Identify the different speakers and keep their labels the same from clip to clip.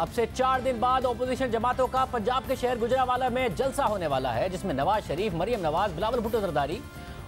Speaker 1: अब से 4 दिन बाद ऑपोजिशन जमातों का पंजाब के शहर गुजरावाला में जलसा होने वाला है, जिसमें नवाज शरीफ, मरियम नवाज, बिलावल भुट्टो जरदारी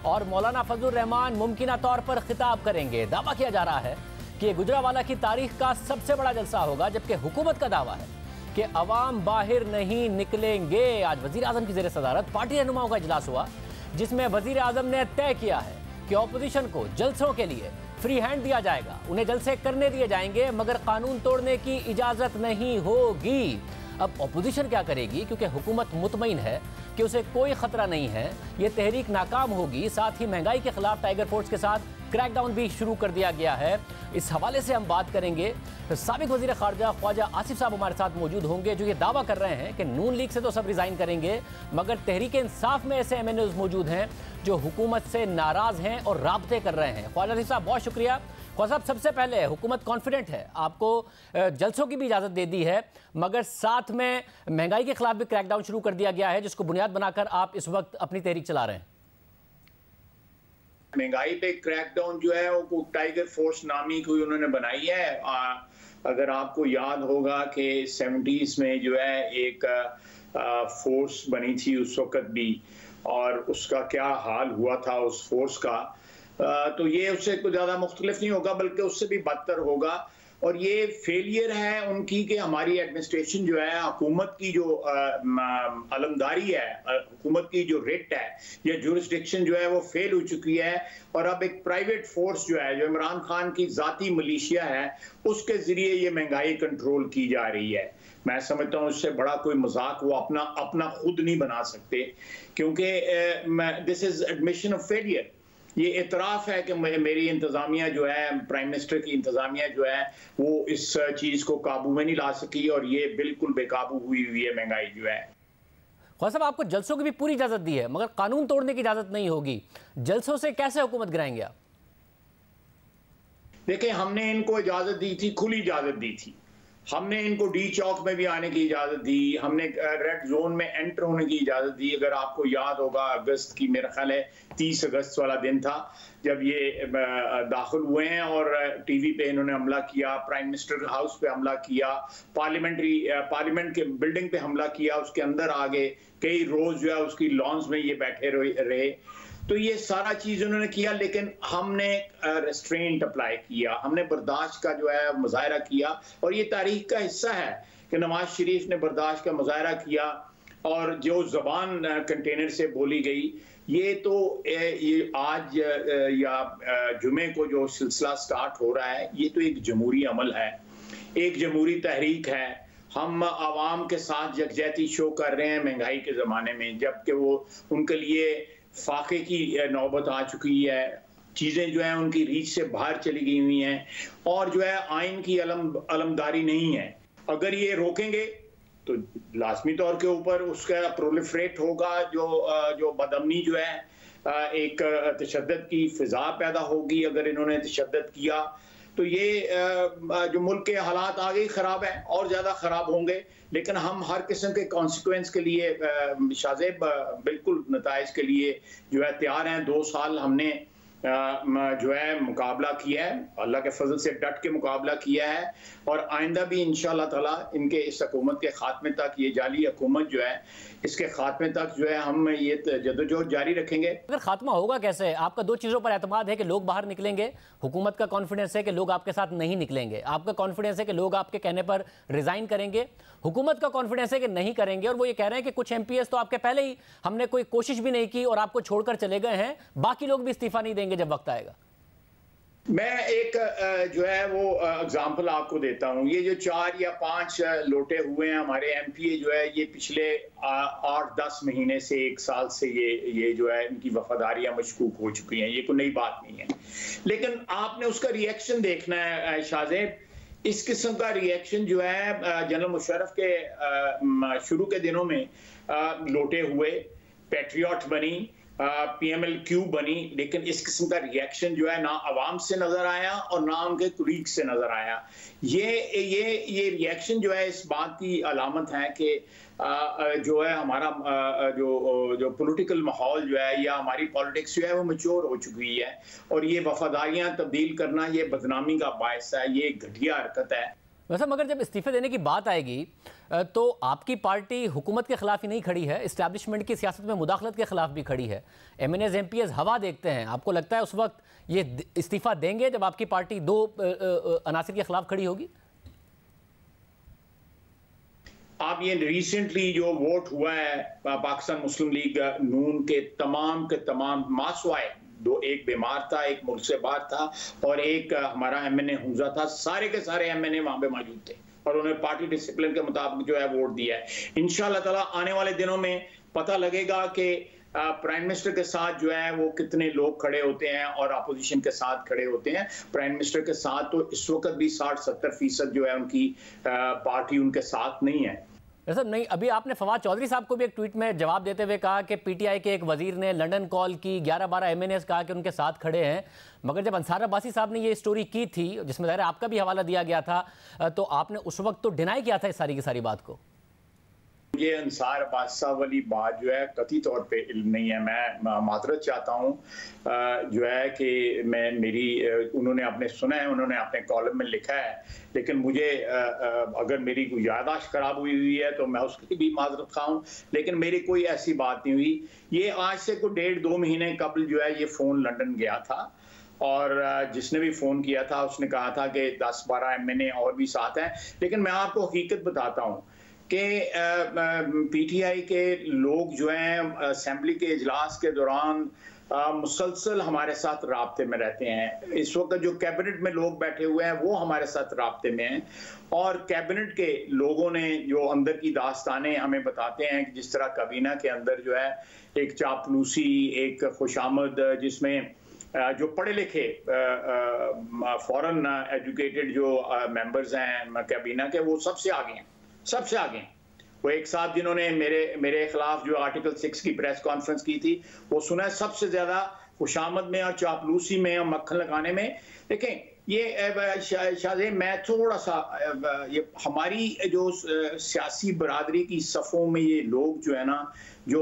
Speaker 1: और मौलाना फजलुर रहमान मुमकिना तौर पर खिताब करेंगे। दावा किया जा रहा है कि ये गुजरावाला की तारीख का सबसे बड़ा जलसा होगा, जबकि हुकूमत का दावा है कि अवाम बाहर नहीं निकलेंगे। आज वजीर आजम की ज़ेर सदारत पार्टी रहनुमाओं का इजलास हुआ, जिसमें वजीर आजम ने तय किया है कि ऑपोजिशन को जलसों के लिए फ्री हैंड दिया जाएगा, उन्हें जलसे करने दिए जाएंगे, मगर कानून तोड़ने की इजाजत नहीं होगी। अब ऑपोजिशन क्या करेगी, क्योंकि हुकूमत मुतमईन है कि उसे कोई खतरा नहीं है, ये तहरीक नाकाम होगी। साथ ही महंगाई के खिलाफ टाइगर फोर्स के साथ क्रैकडाउन भी शुरू कर दिया गया है। इस हवाले से हम बात करेंगे। साबिक वजीर खारजा ख्वाजा आसिफ साहब हमारे साथ मौजूद होंगे, जो ये दावा कर रहे हैं कि नून लीग से तो सब रिजाइन करेंगे, मगर तहरीक इंसाफ में ऐसे MNOs मौजूद हैं जो हुकूमत से नाराज हैं और राब्ते कर रहे हैं। ख्वाजा आसिफ साहब, बहुत शुक्रिया। ख्वाजा साहब, सबसे पहले हुकूमत कॉन्फिडेंट है, आपको जलसों की भी इजाज़त दे दी है, मगर साथ में महंगाई के खिलाफ भी क्रैकडाउन शुरू कर दिया गया है, जिसको बुनियाद बनाकर आप इस वक्त अपनी तहरीक चला रहे हैं।
Speaker 2: महंगाई पे क्रैकडाउन जो है वो टाइगर फोर्स नामी कोई उन्होंने बनाई है। अगर आपको याद होगा कि 70s में जो है एक फोर्स बनी थी उस वक्त भी, और उसका क्या हाल हुआ था उस फोर्स का, तो ये उससे कुछ ज़्यादा मुख्तलिफ नहीं होगा, बल्कि उससे भी बदतर होगा। और ये फेलियर है उनकी कि हमारी एडमिनिस्ट्रेशन जो है, हुकूमत की जो अलमदारी है, हुकूमत की जो रिट है या जुरिस्डिक्शन जो है वो फेल हो चुकी है। और अब एक प्राइवेट फोर्स जो है, जो इमरान खान की ज़ाती मिलिशिया है, उसके ज़रिए ये महंगाई कंट्रोल की जा रही है। मैं समझता हूँ उससे बड़ा कोई मजाक वो अपना खुद नहीं बना सकते, क्योंकि this is admission of failure. ये इतराफ़ है कि मेरी इंतज़ामिया जो है, प्राइम मिनिस्टर की इंतज़ामिया जो है, वो इस चीज़ को काबू में नहीं ला सकी और ये बिल्कुल बेकाबू हुई हुई है महंगाई जो है।
Speaker 1: ख्वाजा साहब, आपको जलसों की भी पूरी इजाज़त दी है, मगर कानून तोड़ने की इजाज़त नहीं होगी। जलसों से कैसे हुकूमत गिराएंगे आप?
Speaker 2: देखिए, हमने इनको इजाज़त दी थी, खुली इजाज़त दी थी। हमने इनको डी चौक में भी आने की इजाज़त दी, हमने रेड जोन में एंटर होने की इजाज़त दी। अगर आपको याद होगा, अगस्त की, मेरा ख्याल है 30 अगस्त वाला दिन था जब ये दाखिल हुए हैं और टीवी पे इन्होंने हमला किया, प्राइम मिनिस्टर हाउस पे हमला किया, पार्लियामेंट के बिल्डिंग पे हमला किया, उसके अंदर आ गए, कई रोज जो है उसकी लॉन्स में ये बैठे रहे। तो ये सारा चीज़ उन्होंने किया, लेकिन हमने रेस्ट्रेंट अप्लाई किया, हमने बर्दाश्त का जो है मुजाहरा किया। और ये तारीख का हिस्सा है कि नवाज शरीफ ने बर्दाश्त का मुजाहरा किया, और जो ज़बान कंटेनर से बोली गई, ये तो ये आज या जुमे को जो सिलसिला स्टार्ट हो रहा है, ये तो एक जमहूरी अमल है, एक जमहूरी तहरीक है। हम आवाम के साथ यकजहती शो कर रहे हैं महंगाई के ज़माने में, जबकि वो उनके लिए फाके की नौबत आ चुकी है। चीज़ें जो है उनकी रीच से बाहर चली गई हुई हैं, और जो है आइन की अलमदारी नहीं है। अगर ये रोकेंगे तो लाजमी तौर के ऊपर उसका प्रोलिफरेट होगा, जो बदअमनी जो है, एक तशद्दुद की फिजा पैदा होगी। अगर इन्होंने तशद्दुद किया तो ये जो मुल्क के हालात आगे ख़राब है और ज़्यादा ख़राब होंगे। लेकिन हम हर किस्म के कॉन्सिक्वेंस के लिए शाज़ेब बिल्कुल नताइज के लिए जो है तैयार हैं। 2 साल हमने जो है मुकाबला किया है, अल्लाह के फजल से डट के मुकाबला किया है, और आइंदा भी इंशाअल्लाह ताला इनके इस हुकूमत के खात्मे तक, ये जाली हुकूमत जो है, इसके खात्मे तक जो है हम ये जदोजहद जारी रखेंगे।
Speaker 1: अगर खात्मा होगा कैसे? आपका 2 चीज़ों पर एतमाद है कि लोग बाहर निकलेंगे, हुकूमत का कॉन्फिडेंस है कि लोग आपके साथ नहीं निकलेंगे, आपका कॉन्फिडेंस है कि लोग आपके कहने पर रिजाइन करेंगे, हुकूमत का कॉन्फिडेंस है कि नहीं करेंगे। और वो ये कह रहे हैं कि कुछ MPs तो आपके पहले ही हमने कोई कोशिश भी नहीं की और आपको छोड़कर चले गए हैं, बाकी लोग भी इस्तीफा नहीं देंगे जब वक्त आएगा।
Speaker 2: मैं एक जो है वो एग्जांपल आपको देता हूँ। ये जो 4 या 5 लोटे हुए हैं हमारे MPA जो है, ये पिछले 8-10 महीने से 1 साल से ये जो है इनकी वफादारियां मशकूक हो चुकी हैं। ये कोई नई बात नहीं है, लेकिन आपने उसका रिएक्शन देखना है शाहजेब। इस किस्म का रिएक्शन जो है जनरल मुशर्रफ के शुरू के दिनों में लोटे हुए, पैट्रियट बनी, PMLQ बनी, लेकिन इस किस्म का रिएक्शन जो है ना अवाम से नजर आया और ना उनके कुलीग से नजर आया। ये रिएक्शन जो है इस बात की अलामत है कि जो है हमारा जो पॉलिटिकल माहौल जो है या हमारी पॉलिटिक्स जो है वो मैच्योर हो चुकी है, और ये वफादारियां तब्दील करना ये बदनामी का बायस है, ये घटिया हरकत है।
Speaker 1: वैसे मगर जब इस्तीफे देने की बात आएगी तो आपकी पार्टी हुकूमत के खिलाफ ही नहीं खड़ी है, इस्टेब्लिशमेंट की सियासत में मुदाखलत के खिलाफ भी खड़ी है। MNAs MPs हवा देखते हैं। आपको लगता है उस वक्त ये इस्तीफा देंगे जब आपकी पार्टी दो अनासिर के खिलाफ खड़ी होगी?
Speaker 2: आप ये रिसेंटली जो वोट हुआ है पाकिस्तान मुस्लिम लीग नून के तमाम मासवाए, दो, एक बीमार था, एक मुल्क से बाहर था और एक हमारा MNA हुंजा था, सारे के सारे MNA वहां पे मौजूद थे और उन्होंने पार्टी डिसिप्लिन के मुताबिक जो है वोट दिया है। इंशाल्लाह ताला आने वाले दिनों में पता लगेगा कि प्राइम मिनिस्टर के साथ जो है वो कितने लोग खड़े होते हैं और अपोजिशन के साथ खड़े होते हैं। प्राइम मिनिस्टर के साथ तो इस वक्त भी 60-70% जो है उनकी पार्टी उनके साथ नहीं है।
Speaker 1: सर नहीं, अभी आपने फवाद चौधरी साहब को भी एक ट्वीट में जवाब देते हुए कहा कि PTI के एक वजीर ने लंदन कॉल की, 11-12 MNAs कहा कि उनके साथ खड़े हैं। मगर जब अंसार अब्बासी साहब ने ये स्टोरी की थी, जिसमें ज़ाहिर आपका भी हवाला दिया गया था, तो आपने उस वक्त तो डिनाई किया था इस सारी की सारी बात को।
Speaker 2: मुझे अंसार अब्बास साहब वाली बात जो है कतई तौर पे इल्म नहीं है। मैं माजरत चाहता हूँ जो है कि उन्होंने आपने सुना है, उन्होंने अपने कॉलम में लिखा है, लेकिन मुझे अगर मेरी कोई याददाश्त खराब हुई है तो मैं उसकी भी माजरत खाऊं, लेकिन मेरी कोई ऐसी बात नहीं हुई। ये आज से कोई 1.5-2 महीने कबल जो है ये फ़ोन लंदन गया था और जिसने भी फ़ोन किया था उसने कहा था कि 10-12 MNA और भी साथ हैं। लेकिन मैं आपको हकीकत बताता हूँ कि PTI के लोग जो हैं असेंबली के इजलास के दौरान मुसलसल हमारे साथ राब्ते में रहते हैं। इस वक्त जो कैबिनेट में लोग बैठे हुए हैं वो हमारे साथ राब्ते में हैं और कैबिनेट के लोगों ने जो अंदर की दास्तानें हमें बताते हैं कि जिस तरह काबीना के अंदर जो है एक चापलूसी, एक खुशामद, जिसमें जो पढ़े लिखे फॉरेन एजुकेटेड जो मेंबर्स हैं काबीना के, वो सबसे आगे हैं, सबसे आगे हैं। वो एक साथ जिन्होंने मेरे खिलाफ जो आर्टिकल 6 की प्रेस कॉन्फ्रेंस की थी, वो सुना है सबसे ज्यादा खुशामद में और चापलूसी में और मक्खन लगाने में। देखें ये शायद मैं थोड़ा सा ये हमारी जो सियासी बरादरी की सफ़ों में ये लोग जो है ना, जो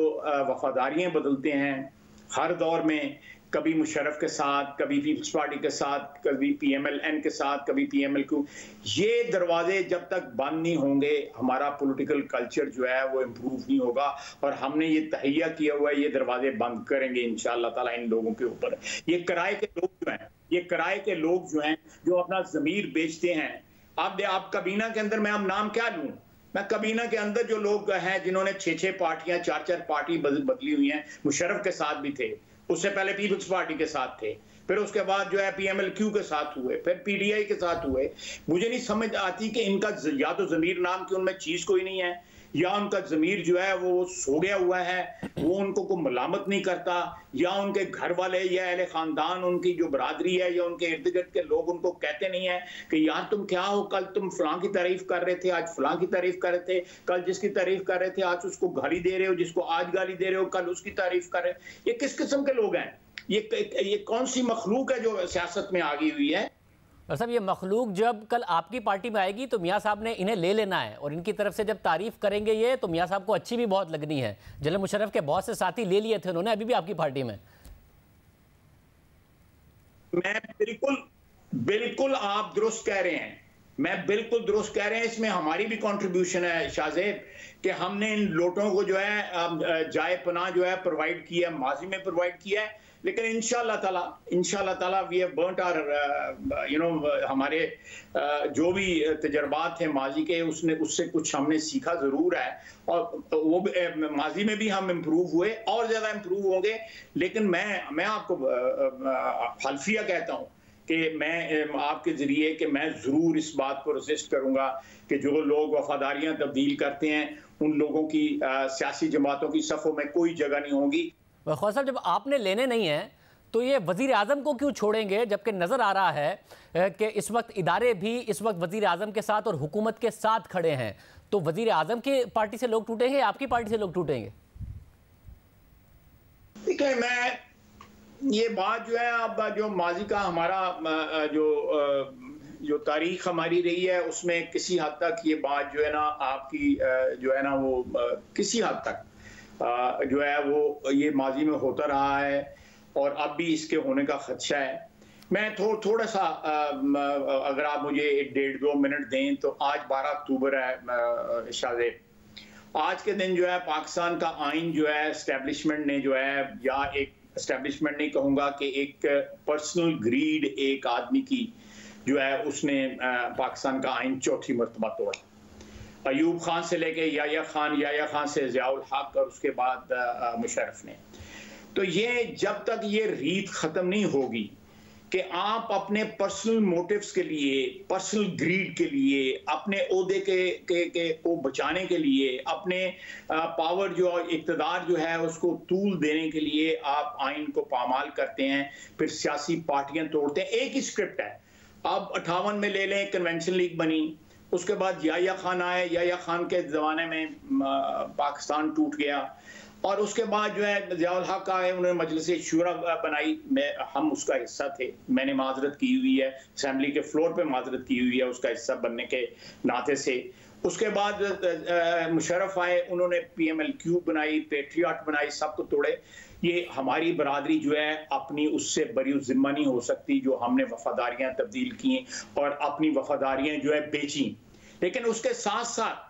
Speaker 2: वफादारियां बदलते हैं हर दौर में, कभी मुशर्रफ के साथ, कभी पीपल्स पार्टी के साथ, कभी PMLN के साथ, कभी PMLQ, ये दरवाजे जब तक बंद नहीं होंगे हमारा पॉलिटिकल कल्चर जो है वो इम्प्रूव नहीं होगा और हमने ये तहैया किया हुआ है, ये दरवाजे बंद करेंगे इंशाअल्लाह ताला इन लोगों के ऊपर। ये किराए के लोग जो हैं, ये किराए के लोग जो हैं जो अपना ज़मीर बेचते हैं। आप काबीना के अंदर, मैं अब नाम क्या लूँ, मैं काबीना के अंदर जो लोग हैं जिन्होंने 6-6 पार्टियां, 4-4 पार्टी बदली हुई हैं, मुशर्रफ के साथ भी थे, उससे पहले पीपल्स पार्टी के साथ थे, फिर उसके बाद जो है PMLQ के साथ हुए, फिर PTI के साथ हुए। मुझे नहीं समझ आती कि इनका या तो ज़मीर नाम की उनमें चीज़ कोई नहीं है, या उनका ज़मीर जो है वो सो गया हुआ है, वो उनको कोई मलामत नहीं करता, या उनके घर वाले या अहले ख़ानदान, उनकी जो बरादरी है या उनके इर्द गिर्द के लोग उनको कहते नहीं है कि यार तुम क्या हो, कल तुम फलां की तारीफ कर रहे थे, आज फलां की तारीफ कर रहे थे, कल जिसकी तारीफ कर रहे थे आज उसको गाली दे रहे हो, जिसको आज गाली दे रहे हो कल उसकी तारीफ कर रहे हो। ये किस किस्म के लोग हैं? ये कौन सी मखलूक है जो सियासत में आ गई हुई है?
Speaker 1: और साहब ये मखलूक जब कल आपकी पार्टी में आएगी तो मियाँ साहब ने इन्हें ले लेना है और इनकी तरफ से जब तारीफ करेंगे ये, तो मियाँ साहब को अच्छी भी बहुत लगनी है। जनरल मुशर्रफ के बहुत से साथी ले लिए थे उन्होंने, अभी भी आपकी पार्टी में।
Speaker 2: मैं बिल्कुल आप दुरुस्त कह रहे हैं, मैं बिल्कुल दुरुस्त कह रहे हैं। इसमें हमारी भी कंट्रीब्यूशन है शाहजेब कि हमने इन लोगों को जो है जाए पनाह जो है प्रोवाइड किया, माजी में प्रोवाइड किया है, लेकिन इंशाअल्लाह ताला वी हैव बर्न्ट आवर हमारे जो भी तजर्बात थे माजी के, उससे कुछ हमने सीखा ज़रूर है और वो माजी में भी हम इम्प्रूव हुए और ज़्यादा इम्प्रूव होंगे। लेकिन मैं आपको हल्फिया कहता हूँ कि मैं आपके ज़रिए कि मैं ज़रूर इस बात को रजिस्ट करूँगा कि जो लोग वफादारियाँ तब्दील करते हैं उन लोगों की सियासी जमातों की सफ़ों में कोई जगह नहीं होगी।
Speaker 1: ख्वाजा साहब, जब आपने लेने नहीं है तो ये वज़ीर आज़म को क्यों छोड़ेंगे, जबकि नज़र आ रहा है कि इस वक्त इदारे भी इस वक्त वज़ीर आज़म के साथ और हुकूमत के साथ खड़े हैं, तो वज़ीर आज़म की पार्टी से लोग टूटेंगे या आपकी पार्टी से लोग टूटेंगे?
Speaker 2: ठीक है, मैं ये बात जो है अब जो माजी का हमारा जो तारीख हमारी रही है उसमें किसी हद तक ये बात जो है ना आपकी जो है ना वो किसी हद तक जो है वो ये माजी में होता रहा है और अब भी इसके होने का खदशा है। मैं थोड़ा सा अगर आप मुझे 1-1.5-2 मिनट दें तो आज 12 अक्टूबर है शाहजेब। आज के दिन जो है पाकिस्तान का आइन जो है एस्टेब्लिशमेंट ने जो है, या एक एस्टेब्लिशमेंट नहीं कहूँगा कि एक पर्सनल ग्रीड एक आदमी की जो है उसने पाकिस्तान का आइन चौथी मरतबा तोड़ा। अयूब खान से लेके याया खान से ज़ियाउल हक और उसके बाद मुशर्रफ ने। तो ये जब तक ये रीत ख़त्म नहीं होगी कि आप अपने पर्सनल मोटिव्स के लिए, पर्सनल ग्रीड के लिए, अपने ओहदे के को बचाने के लिए, अपने पावर जो इक़्तिदार जो है उसको तूल देने के लिए आप आइन को पामाल करते हैं, फिर सियासी पार्टियां तोड़ते हैं। एक ही स्क्रिप्ट है। अब 58 में ले लें, कन्वेंशन लीग बनी, उसके बाद याया खान आए, याया खान के ज़माने में पाकिस्तान टूट गया, और उसके बाद जो है ज़ियाउल हक आए, उन्होंने मजलिस शूरा बनाई, हम उसका हिस्सा थे, मैंने माजरत की हुई है, असेंबली के फ्लोर पे माजरत की हुई है उसका हिस्सा बनने के नाते से। उसके बाद मुशर्रफ आए, उन्होंने PMLQ बनाई, पेट्रियट बनाई, सब को तोड़े। ये हमारी बरादरी जो है अपनी उससे बरी जिम्मा नहीं हो सकती जो हमने वफादारियां तब्दील की और अपनी वफादारियां जो है बेची। लेकिन उसके साथ साथ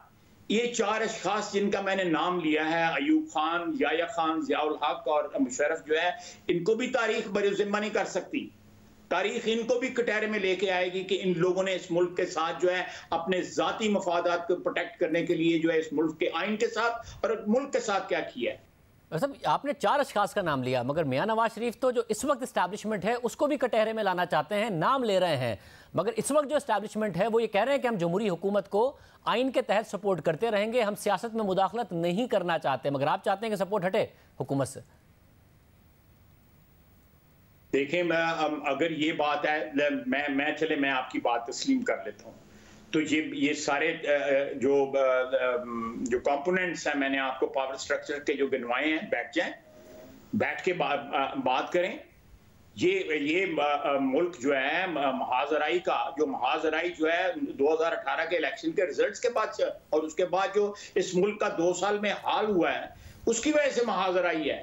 Speaker 2: ये 4 अशखास जिनका मैंने नाम लिया है, अयूब खान, याया खान, ज़ियाउल हक और मुशर्रफ जो है, इनको भी तारीख बरी जिम्मा नहीं कर सकती। तारीख इनको भी कटहरे में लेके आएगी कि इन लोगों ने इस मुल्क के साथ जो है अपने जाती मफादात को प्रोटेक्ट करने के लिए जो है इस मुल्क के आइन के साथ और मुल्क के साथ क्या किया है।
Speaker 1: मतलब आपने 4 अशखास का नाम लिया, मगर मियां नवाज शरीफ तो जो इस वक्त इस्टेब्लिशमेंट है उसको भी कटहरे में लाना चाहते हैं, नाम ले रहे हैं, मगर इस वक्त जो इस्टेब्लिशमेंट है वो ये कह रहे हैं कि हम जमहूरी हुकूमत को आइन के तहत सपोर्ट करते रहेंगे, हम सियासत में मुदाखलत नहीं करना चाहते, मगर आप चाहते हैं कि सपोर्ट हटे हुकूमत से।
Speaker 2: देखिए, अगर ये बात है, मैं आपकी बात तस्लीम कर लेता हूँ। तो ये सारे जो कंपोनेंट्स हैं मैंने आपको पावर स्ट्रक्चर के जो गिनवाए हैं, बैठ जाएं, बैठ के बात करें। ये मुल्क जो है महाजराई का, जो महाजराई जो है 2018 के इलेक्शन के रिजल्ट्स के बाद और उसके बाद जो इस मुल्क का 2 साल में हाल हुआ है, उसकी वजह से महाजराई है।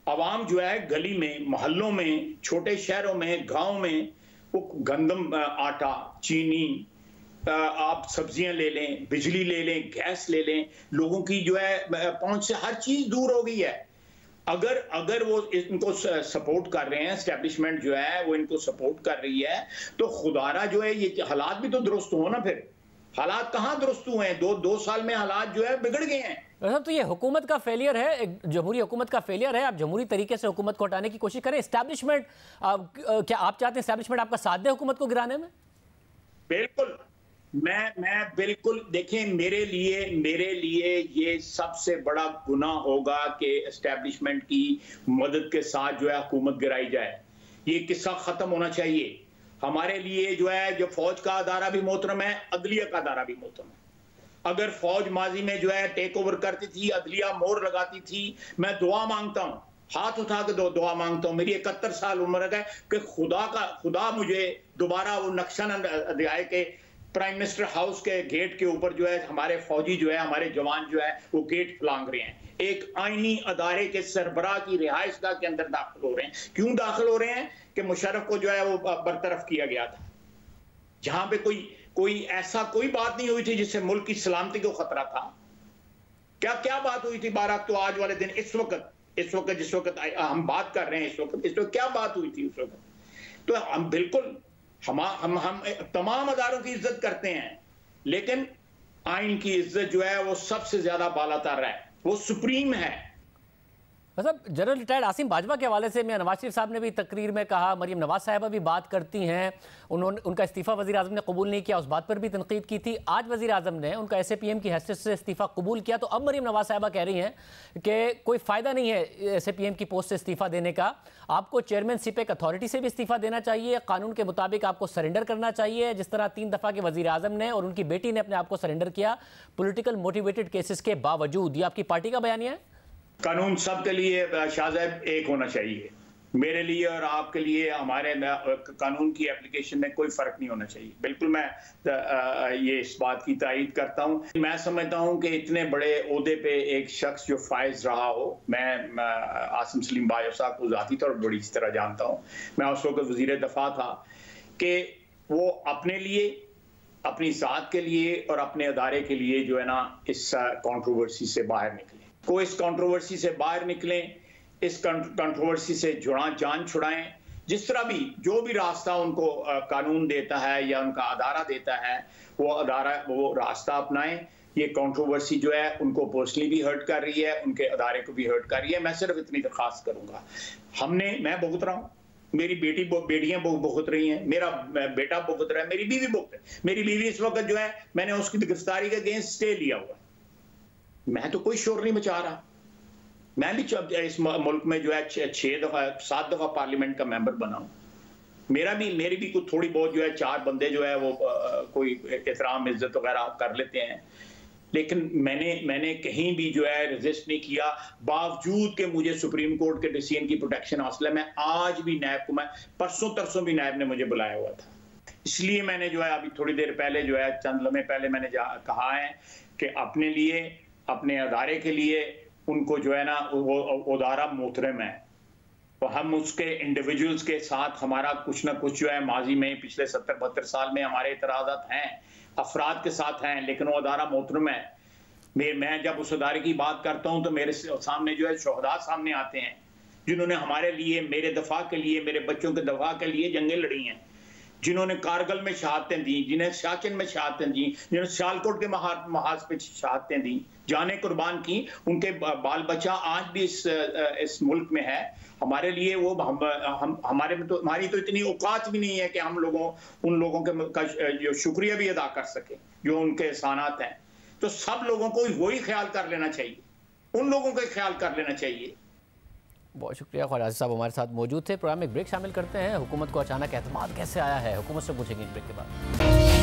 Speaker 2: अवाम जो है गली में, मोहल्लों में, छोटे शहरों में, गाँव में, वो गंदम, आटा, चीनी, आप सब्जियां ले लें, बिजली ले लें, गैस ले लें, लोगों की जो है पहुंच से हर चीज दूर हो गई है। अगर वो इनको सपोर्ट कर रहे हैं, एस्टेब्लिशमेंट जो है वो इनको सपोर्ट कर रही है, तो खुदारा जो है ये हालात भी तो दुरुस्त हो ना। फिर हालात कहाँ दुरुस्त हुए हैं? दो साल में हालात जो है बिगड़ गए हैं।
Speaker 1: मतलब तो ये हुकूमत का फेलियर है, एक जमहूरी हुकूमत का फेलियर है। आप जमहूरी तरीके से हुकूमत को हटाने की कोशिश करें। एस्टेब्लिशमेंट, क्या आप चाहते हैं एस्टेब्लिशमेंट आपका साथ दे हुकूमत को गिराने में?
Speaker 2: बिल्कुल, मैं बिल्कुल, देखें, मेरे लिए ये सबसे बड़ा गुनाह होगा कि एस्टेब्लिशमेंट की मदद के साथ जो है हुकूमत गिराई जाए। ये किस्सा खत्म होना चाहिए। हमारे लिए जो है, जो फौज का अदारा भी मोहतरम है, अदलिया का अदारा भी मोहतरम है। अगर फौज माजी में जो है टेक ओवर करती थी, अदलिया मोहर लगाती थी, मैं दुआ मांगता हूँ, हाथ उठा के दुआ मांगता हूँ, मेरी 71 साल उम्र है, कि खुदा मुझे दोबारा वो नक्शा न दिखाए के प्राइम मिनिस्टर हाउस के गेट के ऊपर जो है हमारे फौजी जो है, हमारे जवान जो है वो गेट फलांग रहे हैं, एक आईनी अदारे के सरबराह की रिहाइशगाह के अंदर दाखिल हो रहे हैं। क्यों दाखिल हो रहे हैं? कि मुशर्रफ को जो है वो बरतरफ किया गया था, जहां पे कोई ऐसा कोई बात नहीं हुई थी जिससे मुल्क की सलामती को खतरा था। क्या बात हुई थी 12 अक्टूबर आज वाले दिन? इस वक्त जिस वक्त हम बात कर रहे हैं, इस वक्त क्या बात हुई थी उस वक्त? तो हम बिल्कुल हम तमाम अदारों की इज्जत करते हैं, लेकिन आइन की इज्जत जो है वो सबसे ज्यादा बालातर है, वो सुप्रीम है।
Speaker 1: मतलब जनरल रिटायर्ड आसिम बाजवा के हवाले से मियां नवाज शरीफ साहब ने भी तकरीर में कहा, मरियम नवाज साहिबा भी बात करती हैं, उनका इस्तीफ़ा वज़ीर आज़म ने कबूल नहीं किया, उस बात पर भी तनकीद की थी। आज वज़ीर आज़म ने उनका SAPM की हैसियत से इस्तीफ़ा कबूल किया, तो अब मरियम नवाज साहिबा कह रही हैं कि कोई फ़ायदा नहीं है SAPM की पोस्ट से इस्तीफ़ा देने का, आपको चेयरमैनशिप एक अथॉरिटी से भी इस्तीफ़ा देना चाहिए, कानून के मुताबिक आपको सरेंडर करना चाहिए, जिस तरह 3 दफ़ा के वज़ीर आज़म ने और उनकी बेटी ने अपने आप को सरेंडर किया पोलिटिकल मोटिवेटेड केसेस के बावजूद। ये आपकी पार्टी का बयानिया है?
Speaker 2: कानून सबके लिए शाहजेब एक होना चाहिए, मेरे लिए और आपके लिए हमारे कानून की एप्लीकेशन में कोई फर्क नहीं होना चाहिए। बिल्कुल मैं ये इस बात की तायीद करता हूं। मैं समझता हूं कि इतने बड़े ओहदे पे एक शख्स जो फायज रहा हो, मैं आसिम सलीम बाजवा साहब को ज़ाती तौर पर बड़ी इस तरह जानता हूं, मैं उस वक्त वज़ीर दफ़ा था, कि वो अपने लिए, अपनी ज़ात के लिए और अपने अदारे के लिए जो है ना इस कंट्रोवर्सी से बाहर निकले। को इस कंट्रोवर्सी से बाहर निकलें, इस कंट्रोवर्सी से जान छुड़ाएं। जिस तरह भी जो भी रास्ता उनको कानून देता है या उनका अदारा देता है, वो रास्ता अपनाएं। ये कंट्रोवर्सी जो है उनको पर्सनली भी हर्ट कर रही है, उनके अदारे को भी हर्ट कर रही है। मैं सिर्फ इतनी दरखास्त करूंगा, मैं भुगत रहा हूँ, मेरी बेटियां भुगत रही हैं, मेरा बेटा भुगत रहा है, मेरी बीवी भुगत है। मेरी बीवी इस वक्त जो है, मैंने उसकी गिरफ्तारी के अगेंस्ट स्टे लिया हुआ। मैं तो कोई शोर नहीं मचा रहा। मैं भी इस मुल्क में जो है 7 दफा पार्लियामेंट का मेंबर बना हूं। मेरी भी कुछ थोड़ी बहुत जो है 4 बंदे जो है वो कोई एहतराम इज्जत वगैरह कर लेते हैं, लेकिन मैंने कहीं भी जो है रेजिस्ट नहीं किया, बावजूद के मुझे सुप्रीम कोर्ट के डिसीजन की प्रोटेक्शन हासिल है। मैं आज भी नायब को, मैं परसों तरसों भी नायब ने मुझे बुलाया हुआ था। इसलिए मैंने जो है अभी थोड़ी देर पहले जो है, चंद लम्हे पहले मैंने कहा है कि अपने लिए, अपने अदारे के लिए उनको जो है ना वो अदारा मोहतरम है, तो हम उसके इंडिविजुअल्स के साथ हमारा कुछ ना कुछ जो है माजी में पिछले 70-72 साल में हमारे इतराज़ात हैं, अफराद के साथ हैं, लेकिन वो अदारा मोहतरम है। मैं जब उस अदारे की बात करता हूं तो मेरे सामने जो है शोहदा सामने आते हैं, जिन्होंने हमारे लिए, मेरे दफा के लिए, मेरे बच्चों के दफा के लिए जंगें लड़ी हैं, जिन्होंने कारगिल में शहादतें दी, जिन्हें सियाचिन में शहादतें दी, जिन्होंने सियालकोट के महाज पे शहादतें दी, जाने कुर्बान की, उनके बाल बच्चा आज भी इस मुल्क में है। हमारे लिए वो हमारी तो इतनी औकात भी नहीं है कि हम उन लोगों का जो शुक्रिया भी अदा कर सके जो उनके एहसानात हैं। तो सब लोगों को वही ख्याल कर लेना चाहिए, उन लोगों का ख्याल कर लेना चाहिए।
Speaker 1: बहुत शुक्रिया। ख्वाजा साहब हमारे साथ मौजूद थे। प्रोग्राम में एक ब्रेक शामिल करते हैं। हुकूमत को अचानक एतमाद कैसे आया है, हुकूमत से पूछेंगे इस ब्रेक के बाद।